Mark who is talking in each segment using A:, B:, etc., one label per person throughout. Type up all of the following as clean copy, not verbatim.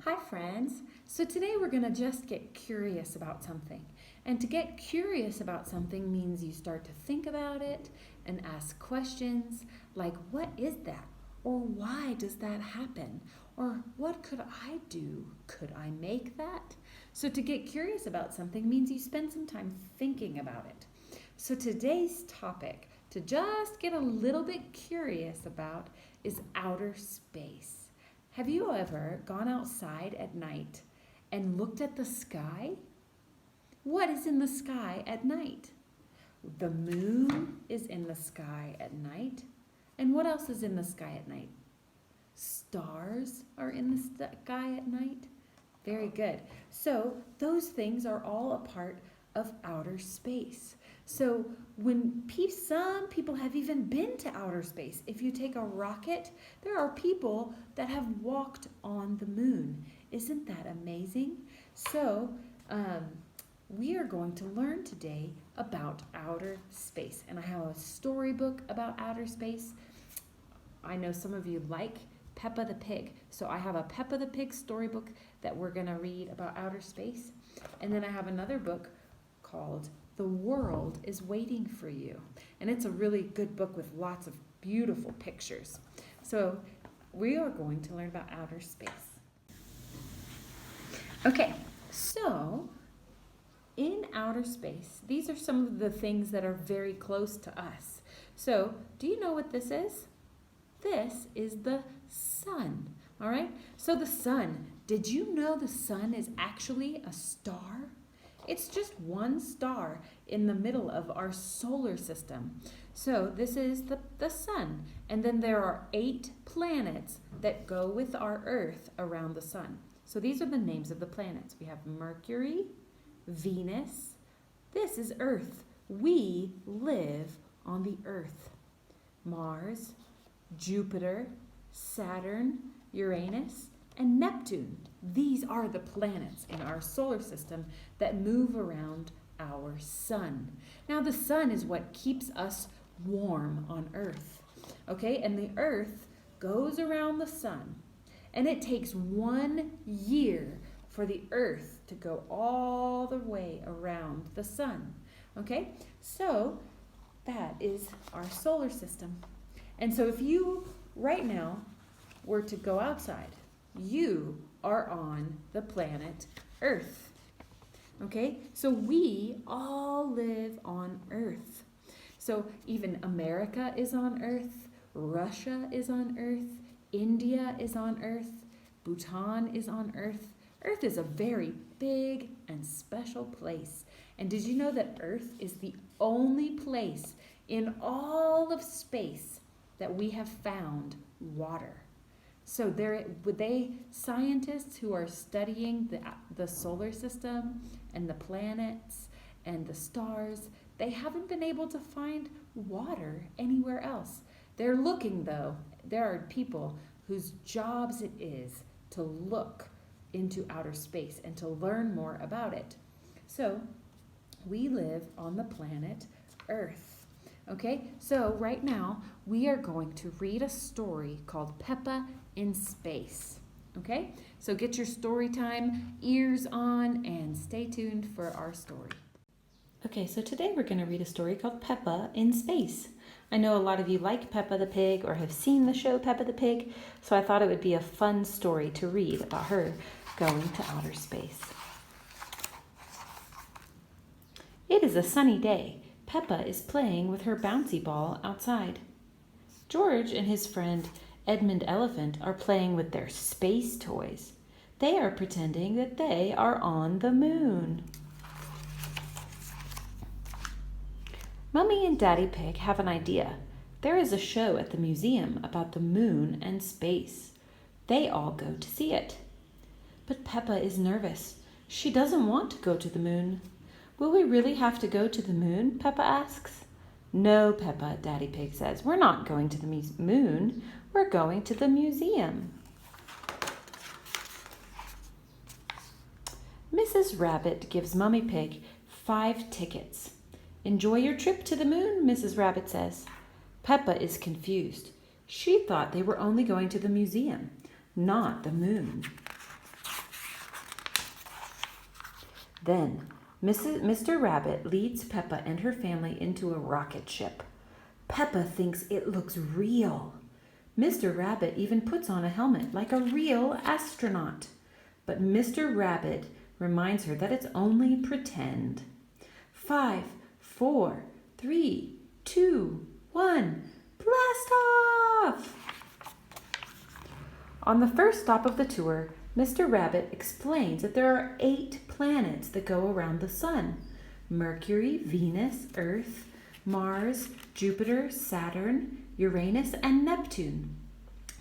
A: Hi friends. So today we're going to just get curious about something. And to get curious about something means you start to think about it and ask questions like, what is that? Or why does that happen? Or what could I do? Could I make that? So to get curious about something means you spend some time thinking about it. So today's topic to just get a little bit curious about is outer space. Have you ever gone outside at night and looked at the sky? What is in the sky at night? The moon is in the sky at night. And what else is in the sky at night? Stars are in the sky at night. Very good. So those things are all a part of outer space. So some people have even been to outer space. If you take a rocket, there are people that have walked on the moon. Isn't that amazing? So we are going to learn today about outer space. And I have a storybook about outer space. I know some of you like Peppa the Pig. So I have a Peppa the Pig storybook that we're going to read about outer space. And then I have another book called The World is Waiting for You. And it's a really good book with lots of beautiful pictures. So we are going to learn about outer space. Okay, so in outer space, these are some of the things that are very close to us. So do you know what this is? This is the sun, all right? So the sun, did you know the sun is actually a star? It's just one star in the middle of our solar system. So this is the sun. And then there are 8 planets that go with our Earth around the sun. So these are the names of the planets. We have Mercury, Venus. This is Earth. We live on the Earth. Mars, Jupiter, Saturn, Uranus, and Neptune. These are the planets in our solar system that move around our sun. Now the sun is what keeps us warm on Earth. Okay, and the Earth goes around the sun, and it takes 1 year for the Earth to go all the way around the sun. Okay, so that is our solar system. And so if you right now were to go outside, you are on the planet Earth. Okay, so we all live on Earth. So even America is on Earth, Russia is on Earth, India is on Earth, Bhutan is on Earth. Earth is a very big and special place. And did you know that Earth is the only place in all of space that we have found water? So scientists who are studying the solar system and the planets and the stars, they haven't been able to find water anywhere else. They're looking though. There are people whose jobs it is to look into outer space and to learn more about it. So we live on the planet Earth. Okay, so right now we are going to read a story called Peppa in Space. Okay, so get your story time ears on and stay tuned for our story. Okay, so today we're going to read a story called Peppa in Space. I know a lot of you like Peppa the Pig or have seen the show Peppa the Pig, so I thought it would be a fun story to read about her going to outer space. It is a sunny day. Peppa is playing with her bouncy ball outside. George and his friend Edmund Elephant are playing with their space toys. They are pretending that they are on the moon. Mummy and Daddy Pig have an idea. There is a show at the museum about the moon and space. They all go to see it. But Peppa is nervous. She doesn't want to go to the moon. Will we really have to go to the moon? Peppa asks. No, Peppa, Daddy Pig says. We're not going to the moon. We're going to the museum. Mrs. Rabbit gives Mummy Pig 5 tickets. Enjoy your trip to the moon, Mrs. Rabbit says. Peppa is confused. She thought they were only going to the museum, not the moon. Then Mr. Rabbit leads Peppa and her family into a rocket ship. Peppa thinks it looks real. Mr. Rabbit even puts on a helmet like a real astronaut. But Mr. Rabbit reminds her that it's only pretend. 5, 4, 3, 2, 1, blast off! On the first stop of the tour, Mr. Rabbit explains that there are 8 planets that go around the sun: Mercury, Venus, Earth, Mars, Jupiter, Saturn, Uranus, and Neptune.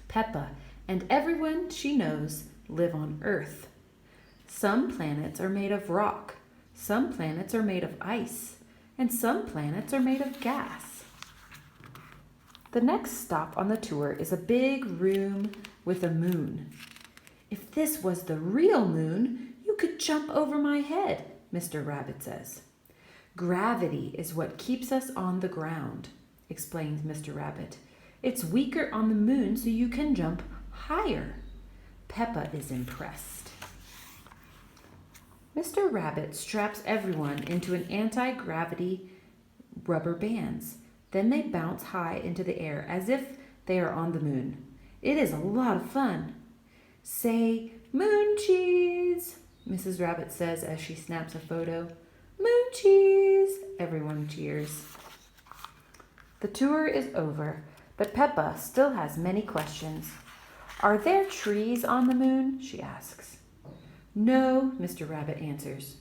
A: Peppa and everyone she knows live on Earth. Some planets are made of rock, some planets are made of ice, and some planets are made of gas. The next stop on the tour is a big room with a moon. If this was the real moon, you could jump over my head, Mr. Rabbit says. Gravity is what keeps us on the ground, explains Mr. Rabbit. It's weaker on the moon, so you can jump higher. Peppa is impressed. Mr. Rabbit straps everyone into an anti-gravity rubber bands. Then they bounce high into the air as if they are on the moon. It is a lot of fun. Say, moon cheese, Mrs. Rabbit says as she snaps a photo. Moon cheese! Everyone cheers. The tour is over, but Peppa still has many questions. Are there trees on the moon? She asks. No, Mr. Rabbit answers.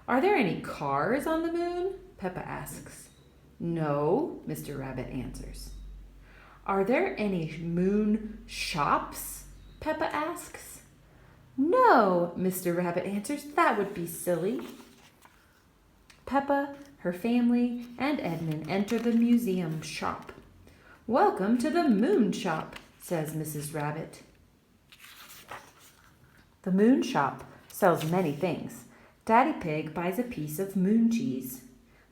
A: Are there any cars on the moon? Peppa asks. No, Mr. Rabbit answers. Are there any moon shops? Peppa asks. No, Mr. Rabbit answers. That would be silly. Peppa, her family, and Edmund enter the museum shop. Welcome to the moon shop, says Mrs. Rabbit. The moon shop sells many things. Daddy Pig buys a piece of moon cheese.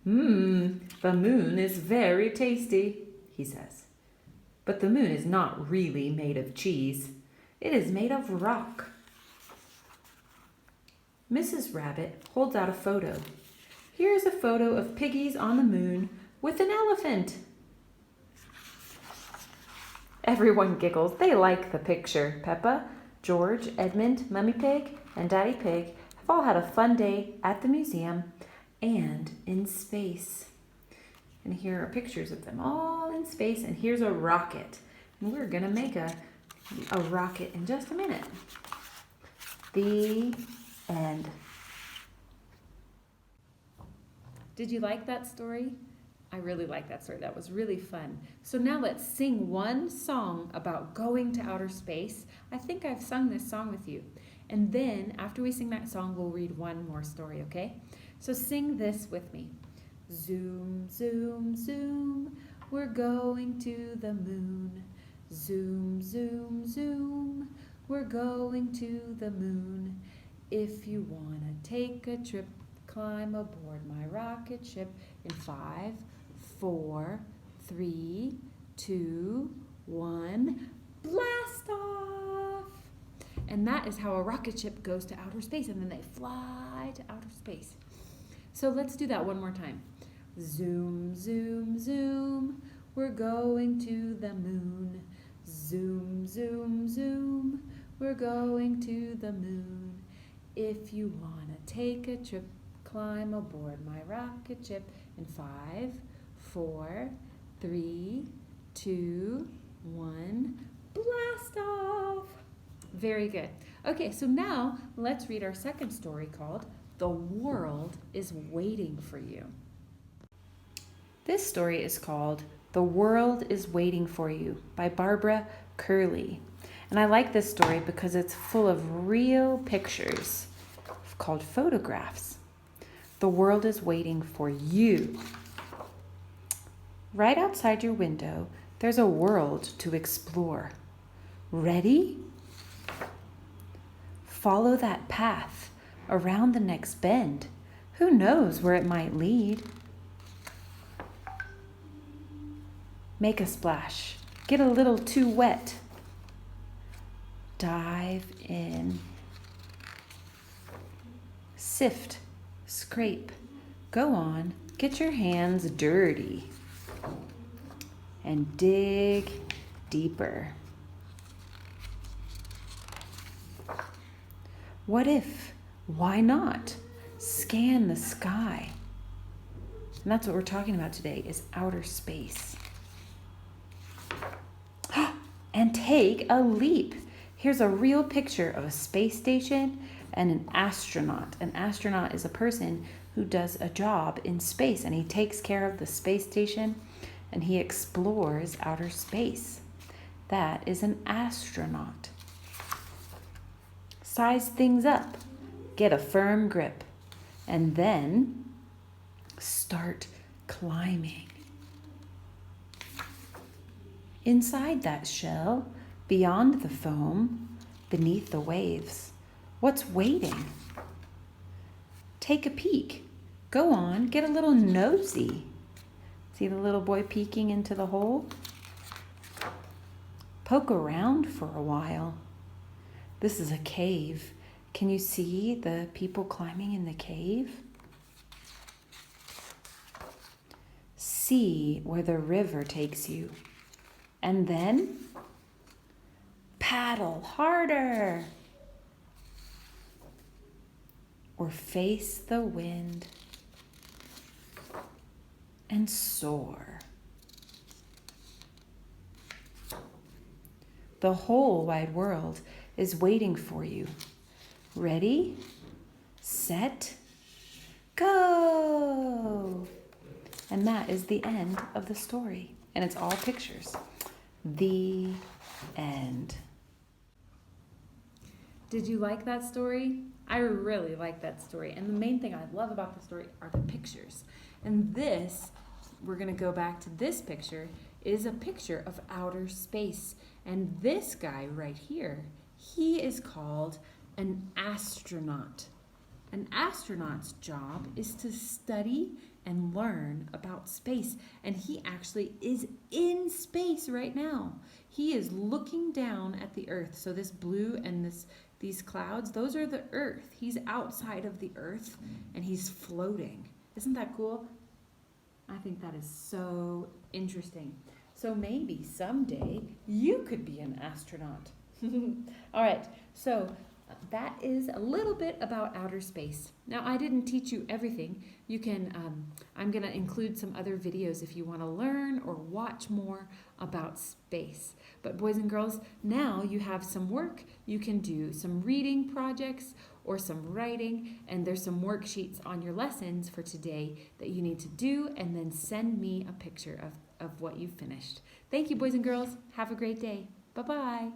A: The moon is very tasty, he says. But the moon is not really made of cheese. It is made of rock. Mrs. Rabbit holds out a photo. Here's a photo of piggies on the moon with an elephant. Everyone giggles. They like the picture. Peppa, George, Edmund, Mummy Pig, and Daddy Pig have all had a fun day at the museum and in space. And here are pictures of them all in space, and here's a rocket. And we're going to make a rocket in just a minute. The end. Did you like that story? I really like that story. That was really fun. So now let's sing one song about going to outer space. I think I've sung this song with you. And then after we sing that song, we'll read one more story, okay? So sing this with me. Zoom, zoom, zoom, we're going to the moon. Zoom, zoom, zoom, we're going to the moon. If you want to take a trip, climb aboard my rocket ship in 5, 4, 3, 2, 1, blast off! And that is how a rocket ship goes to outer space, and then they fly to outer space. So let's do that one more time. Zoom, zoom, zoom, we're going to the moon. Zoom, zoom, zoom, we're going to the moon. If you want to take a trip, climb aboard my rocket ship in 5, 4, 3, 2, 1, blast off! Very good. Okay, so now let's read our second story called The World is Waiting for You. This story is called The World is Waiting for You by Barbara Curley. And I like this story because it's full of real pictures called photographs. The world is waiting for you. Right outside your window, there's a world to explore. Ready? Follow that path around the next bend. Who knows where it might lead? Make a splash. Get a little too wet. Dive in. sift, scrape. Go on, get your hands dirty and dig deeper. What if? Why not? Scan the sky. And that's what we're talking about today, is outer space. And take a leap. Here's a real picture of a space station and an astronaut. An astronaut is a person who does a job in space, and he takes care of the space station and he explores outer space. That is an astronaut. Size things up. Get a firm grip. And then start climbing. Inside that shell, beyond the foam, beneath the waves, what's waiting? Take a peek. Go on, get a little nosy. See the little boy peeking into the hole? Poke around for a while. This is a cave. Can you see the people climbing in the cave? See where the river takes you. And then paddle harder. Or face the wind and soar. The whole wide world is waiting for you. Ready, set, go. And that is the end of the story. And it's all pictures. The end. Did you like that story? I really like that story. And the main thing I love about the story are the pictures. And this, we're going to go back to this picture, is a picture of outer space. And this guy right here, he is called an astronaut. An astronaut's job is to study and learn about space. And he actually is in space right now. He is looking down at the earth. So this blue and these clouds, those are the earth. He's outside of the earth and he's floating. Isn't that cool? I think that is so interesting. So maybe someday you could be an astronaut. All right, so that is a little bit about outer space. Now, I didn't teach you everything. You can, I'm going to include some other videos if you want to learn or watch more about space. But boys and girls, now you have some work. You can do some reading projects or some writing, and there's some worksheets on your lessons for today that you need to do, and then send me a picture of what you finished. Thank you, boys and girls. Have a great day. Bye-bye.